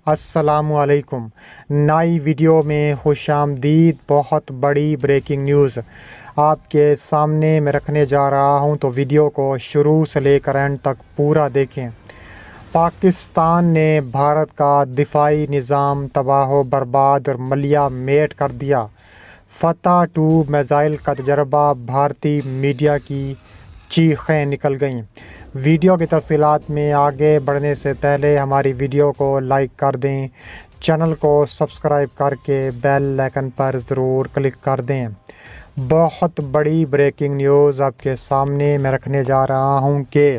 السلام علیکم۔ نئی ویڈیو میں خوش آمدید۔ بہت بڑی بریکنگ نیوز آپ کے سامنے میں رکھنے جا رہا ہوں، تو ویڈیو کو شروع سے لے کر اینڈ تک پورا دیکھیں۔ پاکستان نے بھارت کا دفاعی نظام تباہ و برباد اور ملیہ میٹ کر دیا۔ فتح 2 میزائل کا تجربہ، بھارتی میڈیا کی چیخیں نکل گئیں۔ ویڈیو کی تفصیلات میں آگے بڑھنے سے پہلے ہماری ویڈیو کو لائک کر دیں، چینل کو سبسکرائب کر کے بیل آئیکن پر ضرور کلک کر دیں۔ بہت بڑی بریکنگ نیوز آپ کے سامنے میں رکھنے جا رہا ہوں کہ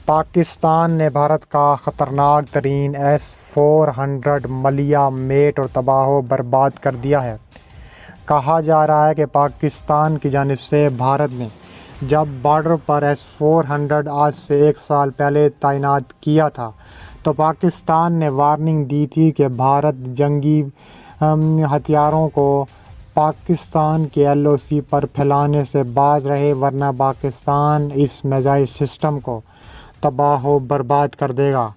پاکستان نے بھارت کا خطرناک ترین S-400 ملیہ میٹ اور تباہ و برباد کر دیا ہے۔ کہا جا رہا ہے کہ پاکستان کی جانب سے بھارت نے جب بارڈر پر S-400 آج سے 1 سال پہلے تعینات کیا تھا، تو پاکستان نے وارننگ دی تھی کہ بھارت جنگی ہتھیاروں کو پاکستان کے LOC پر پھیلانے سے باز رہے، ورنہ پاکستان اس میزائل سسٹم کو تباہ و برباد کر دے گا۔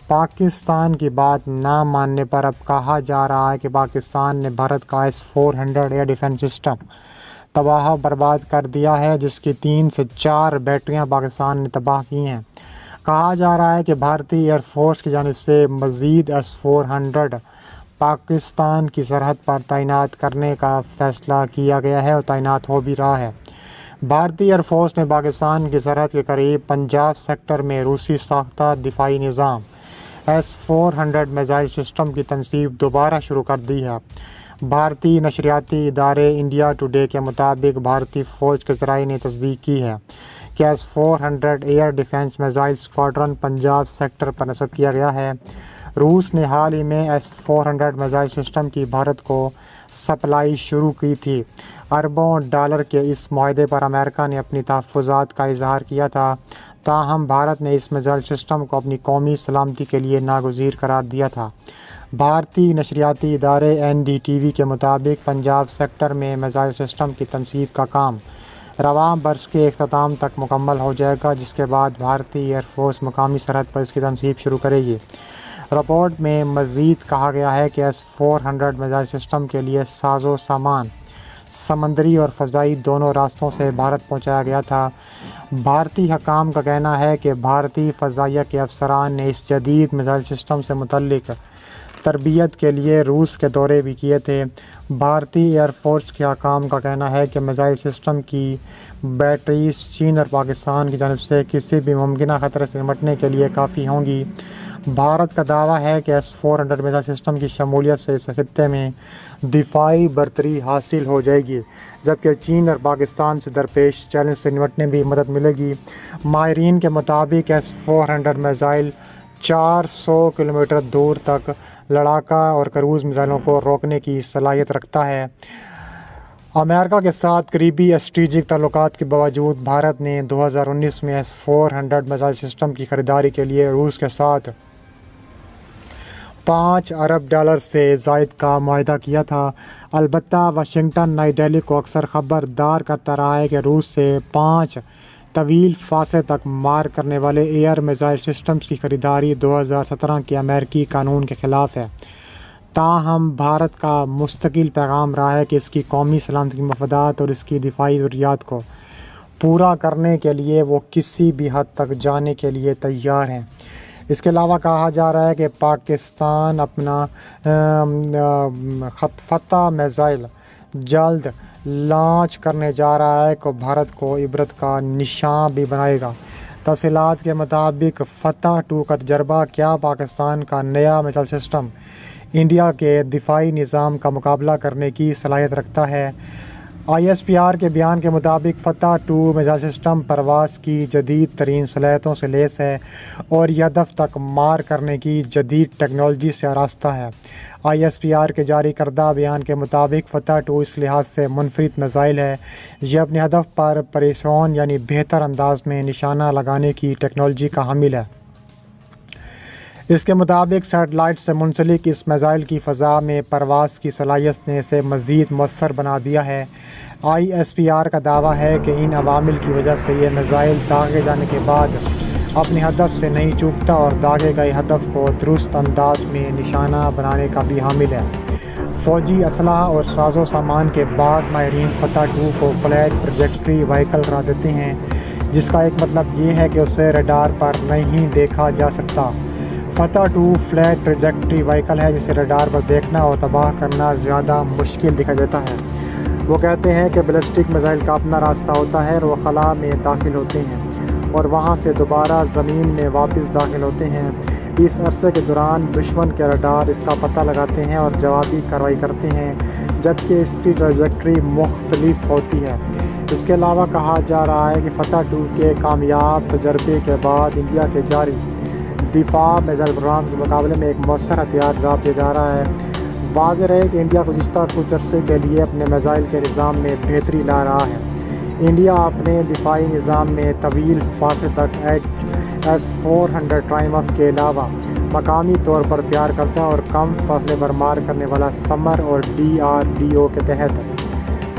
پاکستان کی بات نہ ماننے پر اب کہا جا رہا ہے کہ پاکستان نے بھارت کا S-400 ایئر ڈیفنس سسٹم تباہ و برباد کر دیا ہے، جس کی 3 سے 4 بیٹریاں پاکستان نے تباہ کی ہیں۔ کہا جا رہا ہے کہ بھارتی ایئر فورس کی جانب سے مزید S-400 پاکستان کی سرحد پر تعینات کرنے کا فیصلہ کیا گیا ہے اور تعینات ہو بھی رہا ہے۔ بھارتی ایئر فورس نے پاکستان کی سرحد کے قریب پنجاب سیکٹر میں روسی ساختہ دفاعی نظام S-400 میزائل سسٹم کی تنصیب دوبارہ شروع کر دی ہے۔ بھارتی نشریاتی ادارے انڈیا ٹوڈے کے مطابق بھارتی فوج کے ذرائع نے تصدیق کی ہے کہ S-400 air defence missile squadron Punjab sector پر نصب کیا گیا ہے۔ روس نے حال ہی میں S-400 میزائل سسٹم کی بھارت کو سپلائی شروع کی تھی۔ اربوں ڈالر کے اس معاہدے پر امریکہ نے اپنی تحفظات کا اظہار کیا تھا، تاہم بھارت نے اس میزائل سسٹم کو اپنی قومی سلامتی کے لیے ناگزیر قرار دیا تھا۔ بھارتی نشریاتی ادارے NDTV کے مطابق پنجاب سیکٹر میں میزائل سسٹم کی تنصیب کا کام رواں برس کے اختتام تک مکمل ہو جائے گا، جس کے بعد بھارتی ایئر فورس مقامی سرحد پر اس کی تنصیب شروع کرے گی۔ رپورٹ میں مزید کہا گیا ہے کہ S-400 میزائل سسٹم کے لیے ساز و سامان سمندری اور فضائی دونوں راستوں سے بھارت پہنچایا گیا تھا۔ بھارتی حکام کا کہنا ہے کہ بھارتی فضائیہ کے افسران نے اس جدید میزائل سسٹم سے متعلق تربیت کے لیے روس کے دورے بھی کیے تھے۔ بھارتی ایئر فورس کے حکام کا کہنا ہے کہ میزائل سسٹم کی بیٹریز چین اور پاکستان کی جانب سے کسی بھی ممکنہ خطرے سے نمٹنے کے لیے کافی ہوں گی۔ بھارت کا دعویٰ ہے کہ S-400 میزائل سسٹم کی شمولیت سے اس خطے میں دفاعی برتری حاصل ہو جائے گی، جبکہ چین اور پاکستان سے درپیش چیلنج سے نمٹنے بھی مدد ملے گی۔ ماہرین کے مطابق S-400 میزائل 400 کلومیٹر دور تک لڑاکا اور کروز میزائلوں کو روکنے کی صلاحیت رکھتا ہے۔ امریکہ کے ساتھ قریبی اسٹریٹجک تعلقات کے باوجود بھارت نے 2019 میں S-400 میزائل سسٹم کی خریداری کے لیے روس کے ساتھ $5 ارب سے زائد کا معاہدہ کیا تھا۔ البتہ واشنگٹن نئی دہلی کو اکثر خبردار کرتا رہا ہے کہ روس سے 5 طویل فاصلے تک مار کرنے والے ایئر میزائل سسٹمز کی خریداری 2017 کے امریکی قانون کے خلاف ہے۔ تاہم بھارت کا مستقل پیغام رہا ہے کہ اس کی قومی سلامتی کے مفادات اور اس کی دفاعی ضروریات کو پورا کرنے کے لیے وہ کسی بھی حد تک جانے کے لیے تیار ہیں۔ اس کے علاوہ کہا جا رہا ہے کہ پاکستان اپنا فتح میزائل جلد لانچ کرنے جا رہا ہے کہ بھارت کو عبرت کا نشان بھی بنائے گا۔ تفصیلات کے مطابق فتح 2 کا تجربہ کیا پاکستان کا نیا میزائل سسٹم انڈیا کے دفاعی نظام کا مقابلہ کرنے کی صلاحیت رکھتا ہے۔ ISPR کے بیان کے مطابق فتح 2 میزائل سسٹم پرواز کی جدید ترین صلاحیتوں سے لیس ہے اور یہ ہدف تک مار کرنے کی جدید ٹیکنالوجی سے آراستہ ہے۔ ISPR کے جاری کردہ بیان کے مطابق فتح 2 اس لحاظ سے منفرد میزائل ہے، یہ اپنے ہدف پر پریسیون یعنی بہتر انداز میں نشانہ لگانے کی ٹیکنالوجی کا حامل ہے۔ اس کے مطابق سیٹلائٹ سے منسلک اس میزائل کی فضا میں پرواز کی صلاحیت نے اسے مزید مؤثر بنا دیا ہے۔ ISPR کا دعویٰ ہے کہ ان عوامل کی وجہ سے یہ میزائل داغے جانے کے بعد اپنے ہدف سے نہیں چوکتا اور داغے گئے ہدف کو درست انداز میں نشانہ بنانے کا بھی حامل ہے۔ فوجی اسلحہ اور ساز و سامان کے بعض ماہرین فتح 2 کو فلیٹ ٹریجیکٹری وہیکل قرار دیتے ہیں، جس کا ایک مطلب یہ ہے کہ اسے ریڈار پر نہیں دیکھا جا سکتا۔ فتح 2 فلیٹ ٹریجیکٹری وہیکل ہے جسے ریڈار پر دیکھنا اور تباہ کرنا زیادہ مشکل دکھائی دیتا ہے۔ وہ کہتے ہیں کہ بیلسٹک میزائل کا اپنا راستہ ہوتا ہے اور وہ خلا میں داخل ہوتے ہیں اور وہاں سے دوبارہ زمین میں واپس داخل ہوتے ہیں۔ اس عرصے کے دوران دشمن کے ریڈار اس کا پتہ لگاتے ہیں اور جوابی کارروائی کرتے ہیں، جبکہ اس کی ٹریجیکٹری مختلف ہوتی ہے۔ اس کے علاوہ کہا جا رہا ہے کہ فتح 2 کے کامیاب تجربے کے بعد انڈیا کے جاری دفاع میزائل پروگرام کے مقابلے میں ایک مؤثر ہتھیار ڈھال دیا جا رہا ہے۔ واضح رہے کہ انڈیا گزشتہ کچھ عرصے کے لیے اپنے میزائل کے نظام میں بہتری لا رہا ہے۔ انڈیا اپنے دفاعی نظام میں طویل فاصلے تک S-400 ٹرائمف کے علاوہ مقامی طور پر تیار کرتا ہے اور کم فاصلے پر مار کرنے والا سمر اور DRDO کے تحت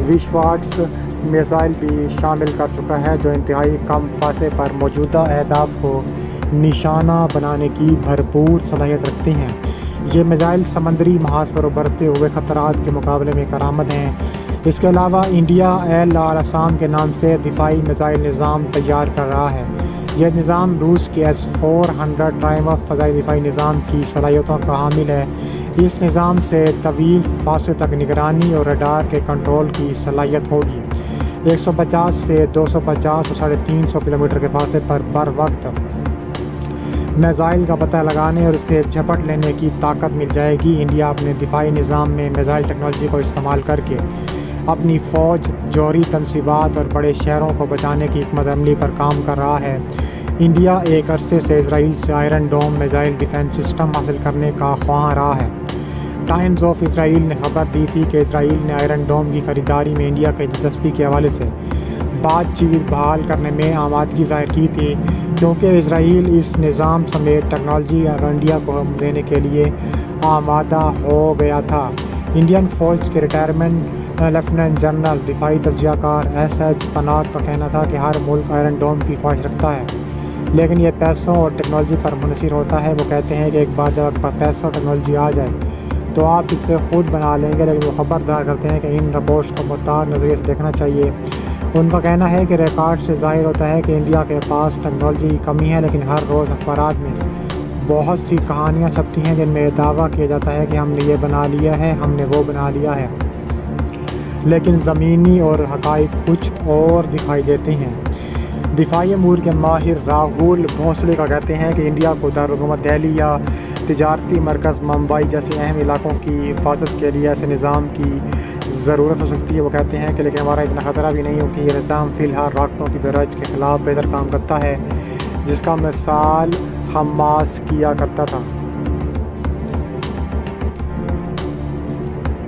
وشواٹس میزائل بھی شامل کر چکا ہے، جو انتہائی کم فاصلے پر موجودہ اہداف کو نشانہ بنانے کی بھرپور صلاحیت رکھتے ہیں۔ یہ میزائل سمندری محاذ پر ابھرتے ہوئے خطرات کے مقابلے میں کارآمد ہیں۔ اس کے علاوہ انڈیا LRASAM کے نام سے دفاعی میزائل نظام تیار کر رہا ہے۔ یہ نظام روس کے S-400 ٹرائمف فضائی دفاعی نظام کی صلاحیتوں کا حامل ہے۔ اس نظام سے طویل فاصلے تک نگرانی اور ریڈار کے کنٹرول کی صلاحیت ہوگی۔ 150 سے 250 اور 350 کلومیٹر کے فاصلے پر بر وقت میزائل کا پتہ لگانے اور اسے جھپٹ لینے کی طاقت مل جائے گی۔ انڈیا اپنے دفاعی نظام میں میزائل ٹیکنالوجی کو استعمال کر کے اپنی فوج، جوہری تنصیبات اور بڑے شہروں کو بچانے کی حکمت عملی پر کام کر رہا ہے۔ انڈیا ایک عرصے سے اسرائیل سے Iron Dome missile defence system حاصل کرنے کا خواہاں رہا ہے۔ ٹائمز آف اسرائیل نے خبر دی تھی کہ اسرائیل نے آئرن ڈوم کی خریداری میں انڈیا کی دلچسپی کے حوالے سے بات چیت بحال کرنے میں آمادگی ظاہر کی تھی، کیونکہ اسرائیل اس نظام سمیت ٹیکنالوجی اور انڈیا کو دینے کے لیے آمادہ ہو گیا تھا۔ انڈین فوج کے ریٹائرمنٹ لیفٹیننٹ جنرل دفاعی تجزیہ کار SH پناگ کا کہنا تھا کہ ہر ملک آئرن ڈوم کی خواہش رکھتا ہے، لیکن یہ پیسوں اور ٹیکنالوجی پر منحصر ہوتا ہے۔ وہ کہتے ہیں کہ ایک بار جب آپ کے پاس پیسہ اور ٹیکنالوجی آ جائے تو آپ اسے خود بنا لیں گے، لیکن وہ خبردار کرتے ہیں کہ ان رپورٹس کو محتاط نظریے سے دیکھنا چاہیے۔ ان کا کہنا ہے کہ ریکارڈ سے ظاہر ہوتا ہے کہ انڈیا کے پاس ٹیکنالوجی کی کمی ہے، لیکن ہر روز اخبارات میں بہت سی کہانیاں چھپتی ہیں جن میں یہ دعویٰ کیا جاتا ہے کہ ہم نے یہ بنا لیا ہے، ہم نے وہ بنا لیا ہے، لیکن زمینی اور حقائق کچھ اور دکھائی دیتے ہیں۔ دفاعی امور کے ماہر راہول بھونسلے کا کہتے ہیں کہ انڈیا کو دارالحکومت دہلی یا تجارتی مرکز ممبئی جیسے اہم علاقوں کی حفاظت کے لیے ایسے نظام کی ضرورت ہو سکتی ہے۔ وہ کہتے ہیں کہ لیکن ہمارا اتنا خطرہ بھی نہیں، کیونکہ یہ نظام فی الحال راکٹوں کی بیرج کے خلاف بہتر کام کرتا ہے، جس کا مثال حماس کیا کرتا تھا۔